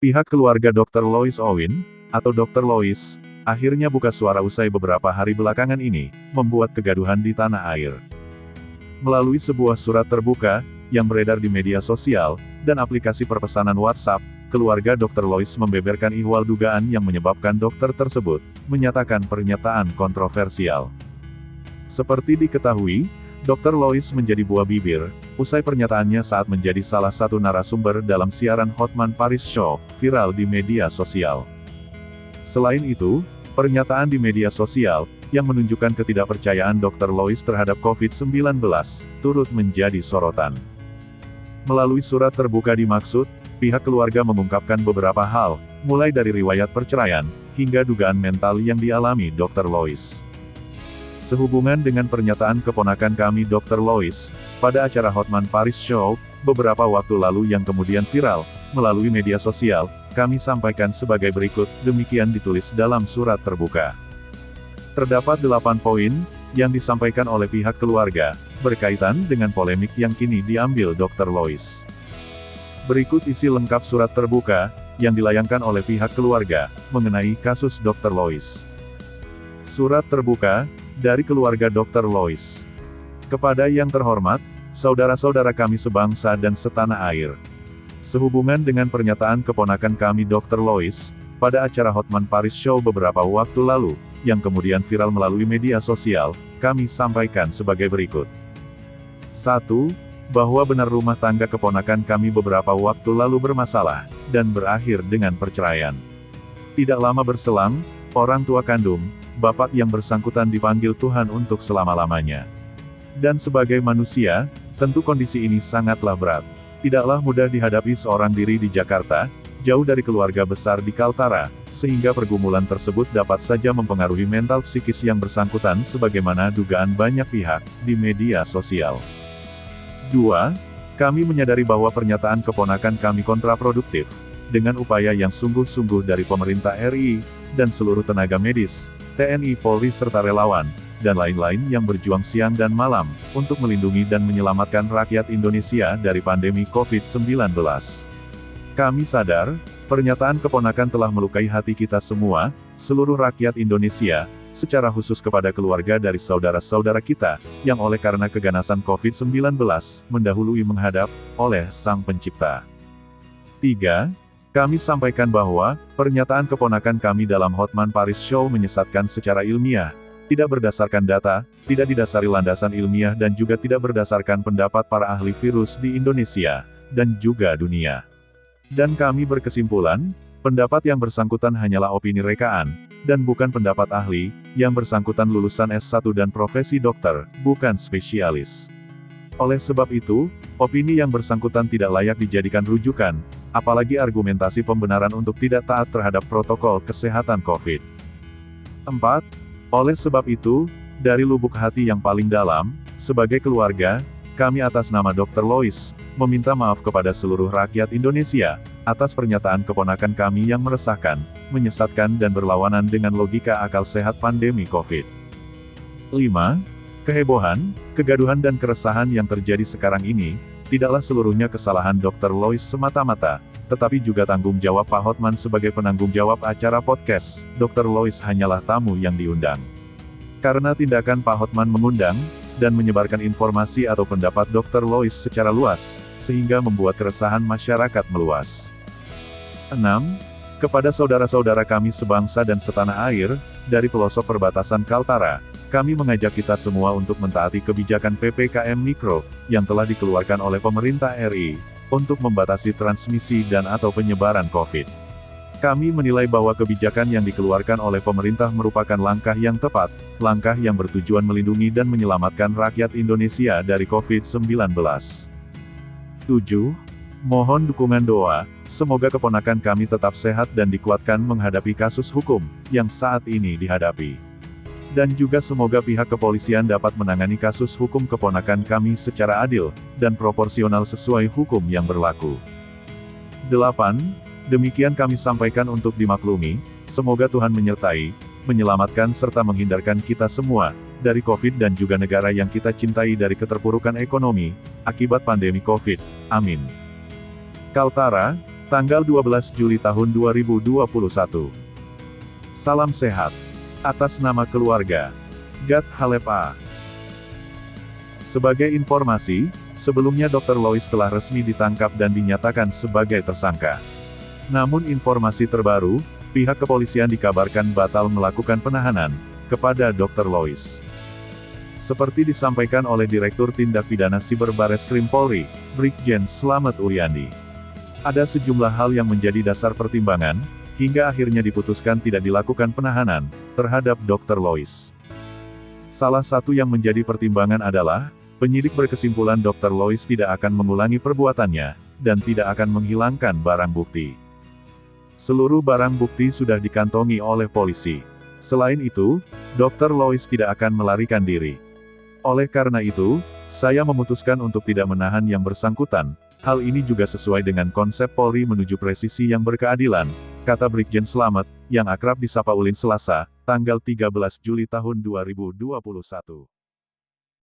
Pihak keluarga Dr. Lois Owen, atau Dr. Lois, akhirnya buka suara usai beberapa hari belakangan ini, membuat kegaduhan di tanah air. Melalui sebuah surat terbuka, yang beredar di media sosial, dan aplikasi perpesanan WhatsApp, keluarga Dr. Lois membeberkan ihwal dugaan yang menyebabkan dokter tersebut, menyatakan pernyataan kontroversial. Seperti diketahui, Dr. Lois menjadi buah bibir, usai pernyataannya saat menjadi salah satu narasumber dalam siaran Hotman Paris Show, viral di media sosial. Selain itu, pernyataan di media sosial, yang menunjukkan ketidakpercayaan Dr. Lois terhadap COVID-19, turut menjadi sorotan. Melalui surat terbuka dimaksud, pihak keluarga mengungkapkan beberapa hal, mulai dari riwayat perceraian, hingga dugaan mental yang dialami Dr. Lois. Sehubungan dengan pernyataan keponakan kami Dr. Lois, pada acara Hotman Paris Show, beberapa waktu lalu yang kemudian viral, melalui media sosial, kami sampaikan sebagai berikut, demikian ditulis dalam surat terbuka. Terdapat 8 poin, yang disampaikan oleh pihak keluarga, berkaitan dengan polemik yang kini diambil Dr. Lois. Berikut isi lengkap surat terbuka, yang dilayangkan oleh pihak keluarga, mengenai kasus Dr. Lois. Surat terbuka, dari keluarga Dr. Lois. Kepada yang terhormat, saudara-saudara kami sebangsa dan setanah air. Sehubungan dengan pernyataan keponakan kami Dr. Lois, pada acara Hotman Paris Show beberapa waktu lalu, yang kemudian viral melalui media sosial, kami sampaikan sebagai berikut. 1. Bahwa benar rumah tangga keponakan kami beberapa waktu lalu bermasalah, dan berakhir dengan perceraian. Tidak lama berselang, orang tua kandung, bapak yang bersangkutan dipanggil Tuhan untuk selama-lamanya. Dan sebagai manusia, tentu kondisi ini sangatlah berat. Tidaklah mudah dihadapi seorang diri di Jakarta, jauh dari keluarga besar di Kaltara, sehingga pergumulan tersebut dapat saja mempengaruhi mental psikis yang bersangkutan sebagaimana dugaan banyak pihak, di media sosial. 2. Kami menyadari bahwa pernyataan keponakan kami kontraproduktif, dengan upaya yang sungguh-sungguh dari pemerintah RI, dan seluruh tenaga medis, TNI Polri serta relawan, dan lain-lain yang berjuang siang dan malam, untuk melindungi dan menyelamatkan rakyat Indonesia dari pandemi COVID-19. Kami sadar, pernyataan keponakan telah melukai hati kita semua, seluruh rakyat Indonesia, secara khusus kepada keluarga dari saudara-saudara kita, yang oleh karena keganasan COVID-19, mendahului menghadap, oleh Sang Pencipta. 3. Kami sampaikan bahwa, pernyataan keponakan kami dalam Hotman Paris Show menyesatkan secara ilmiah, tidak berdasarkan data, tidak didasari landasan ilmiah dan juga tidak berdasarkan pendapat para ahli virus di Indonesia, dan juga dunia. Dan kami berkesimpulan, pendapat yang bersangkutan hanyalah opini rekaan, dan bukan pendapat ahli, yang bersangkutan lulusan S1 dan profesi dokter, bukan spesialis. Oleh sebab itu, opini yang bersangkutan tidak layak dijadikan rujukan, apalagi argumentasi pembenaran untuk tidak taat terhadap protokol kesehatan COVID. 4. Oleh sebab itu, dari lubuk hati yang paling dalam, sebagai keluarga, kami atas nama Dr. Lois, meminta maaf kepada seluruh rakyat Indonesia, atas pernyataan keponakan kami yang meresahkan, menyesatkan dan berlawanan dengan logika akal sehat pandemi COVID. 5. Kehebohan, kegaduhan dan keresahan yang terjadi sekarang ini, tidaklah seluruhnya kesalahan Dr. Lois semata-mata, tetapi juga tanggung jawab Pak Hotman sebagai penanggung jawab acara podcast. Dr. Lois hanyalah tamu yang diundang. Karena tindakan Pak Hotman mengundang, dan menyebarkan informasi atau pendapat Dr. Lois secara luas, sehingga membuat keresahan masyarakat meluas. 6. Kepada saudara-saudara kami sebangsa dan setanah air, dari pelosok perbatasan Kaltara, kami mengajak kita semua untuk mentaati kebijakan PPKM Mikro, yang telah dikeluarkan oleh pemerintah RI, untuk membatasi transmisi dan atau penyebaran COVID. Kami menilai bahwa kebijakan yang dikeluarkan oleh pemerintah merupakan langkah yang tepat, langkah yang bertujuan melindungi dan menyelamatkan rakyat Indonesia dari COVID-19. 7. Mohon dukungan doa, semoga keponakan kami tetap sehat dan dikuatkan menghadapi kasus hukum, yang saat ini dihadapi. Dan juga semoga pihak kepolisian dapat menangani kasus hukum keponakan kami secara adil, dan proporsional sesuai hukum yang berlaku. 8. Demikian kami sampaikan untuk dimaklumi, semoga Tuhan menyertai, menyelamatkan serta menghindarkan kita semua, dari COVID dan juga negara yang kita cintai dari keterpurukan ekonomi, akibat pandemi COVID. Amin. Kaltara, Tanggal 12 Juli tahun 2021. Salam sehat. Atas nama keluarga. Gad Halep A. Sebagai informasi, sebelumnya Dr. Lois telah resmi ditangkap dan dinyatakan sebagai tersangka. Namun informasi terbaru, pihak kepolisian dikabarkan batal melakukan penahanan kepada Dr. Lois. Seperti disampaikan oleh Direktur Tindak Pidana Siber Bareskrim Polri, Brigjen Slamet Uryandi. Ada sejumlah hal yang menjadi dasar pertimbangan, hingga akhirnya diputuskan tidak dilakukan penahanan terhadap Dr. Lois. Salah satu yang menjadi pertimbangan adalah, penyidik berkesimpulan Dr. Lois tidak akan mengulangi perbuatannya, dan tidak akan menghilangkan barang bukti. Seluruh barang bukti sudah dikantongi oleh polisi. Selain itu, Dr. Lois tidak akan melarikan diri. Oleh karena itu, saya memutuskan untuk tidak menahan yang bersangkutan. Hal ini juga sesuai dengan konsep Polri menuju presisi yang berkeadilan, kata Brigjen Slamet, yang akrab disapa Ulin Selasa, tanggal 13 Juli tahun 2021.